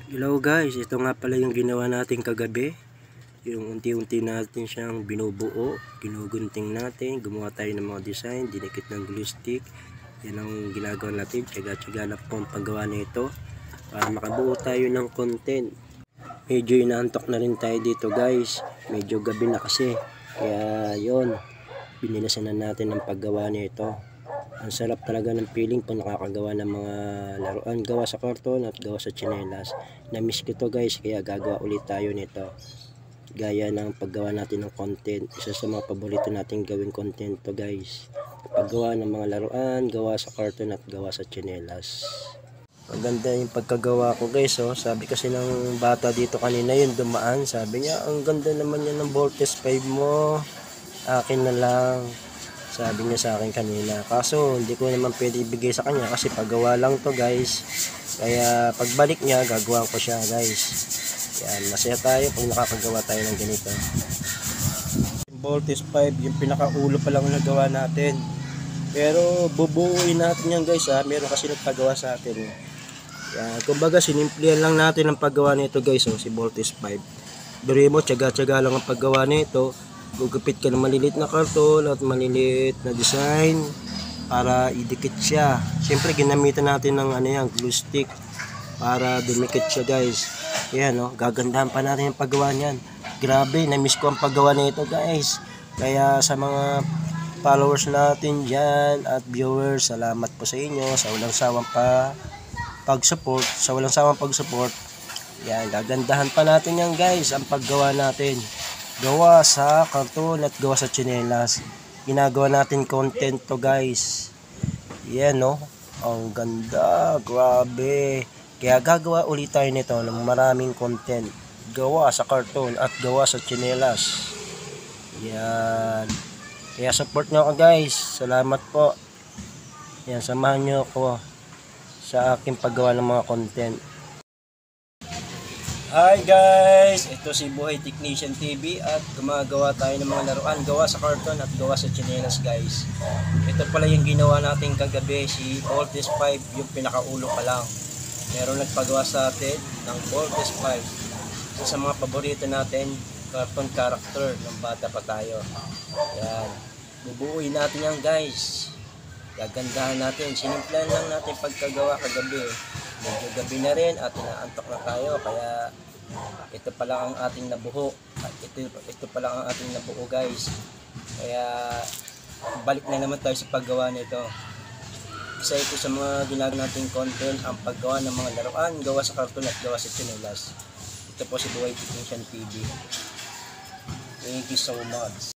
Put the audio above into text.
Hello guys, ito nga pala yung ginawa natin kagabi. Yung unti-unti natin siyang binubuo, ginugunting natin, gumawa tayo ng mga design, dinikit ng glue stick. Yan ang ginagawa natin, tsaga-tsaga lang po ang paggawa nito para makabuo tayo ng content. Medyo inaantok na rin tayo dito guys, medyo gabi na kasi. Kaya yon, binilasan na natin ang paggawa nito. Ang sarap talaga ng feeling pag nakakagawa ng mga laruan gawa sa karton at gawa sa tsinelas. Na-miss ko to guys, kaya gagawa ulit tayo nito. Gaya ng paggawa natin ng content. Isa sa mga paborito nating gawing content to guys. Paggawa ng mga laruan, gawa sa karton at gawa sa tsinelas. Ang ganda yung pagkagawa ko guys. Oh. Sabi kasi ng bata dito kanina yung dumaan. Sabi niya, ang ganda naman yan ng Voltes 5 mo. Akin na lang. Sabi niya sa akin kanina. Kaso hindi ko naman pwede ibigay sa kanya kasi paggawa lang to guys. Kaya pagbalik niya gagawa ko siya guys. Yan, masaya tayo pag nakakagawa tayo ng ganito. Voltes 5 yung pinakaulo pa lang nagawa natin. Pero bubuuin natin yan guys ha. Meron kasi nagpagawa sa atin. Yan, kumbaga sinimplihan lang natin ang paggawa nito guys. Oh, si Voltes 5. Duri mo, tsaga-tsaga lang ang paggawa nito. Gugupit ka ng maliliit na karton at maliliit na design para idikit siya. Siyempre ginamitan natin ng glue stick para dumikit siya guys. Ayan no, gagandahan pa natin yung paggawa niyan. Grabe, na-miss ko ang paggawa nito guys. Kaya sa mga followers natin dyan at viewers, salamat po sa inyo sa walang sawang pag-support. Yan, gagandahan pa natin yan guys ang paggawa natin. Gawa sa karton at gawa sa tsinelas. Ginagawa natin content to guys. Yan no. Ang ganda. Grabe. Kaya gagawa ulit tayo nito ng maraming content. Gawa sa karton at gawa sa tsinelas. Yan. Kaya support nyo ako guys. Salamat po. Yan, samahan nyo ako sa aking paggawa ng mga content. Hi guys! Ito si Buhay Technician TV at gumagawa tayo ng mga laruan gawa sa karton at gawa sa tsinelas guys. Ito pala yung ginawa natin kagabi, si Voltes 5, yung pinakaulo pa lang. Meron nagpagawa sa atin ng Voltes 5. Isa sa mga paborito natin, cartoon character ng bata pa tayo. Yan. Bubuuin natin yan guys. Gagandahan natin. Sinimplahan lang natin pagkagawa kagabi. Medyo gabi na rin at inaantok na tayo. Kaya ito pala ang ating nabuo. At ito pala ang ating nabuo guys. Kaya balik na naman tayo sa paggawa nito. Isa ito sa mga ginagawa nating content, ang paggawa ng mga laruan, gawa sa karton at gawa sa tsinelas. Ito po si Buhay Technician TV. Thank you so much.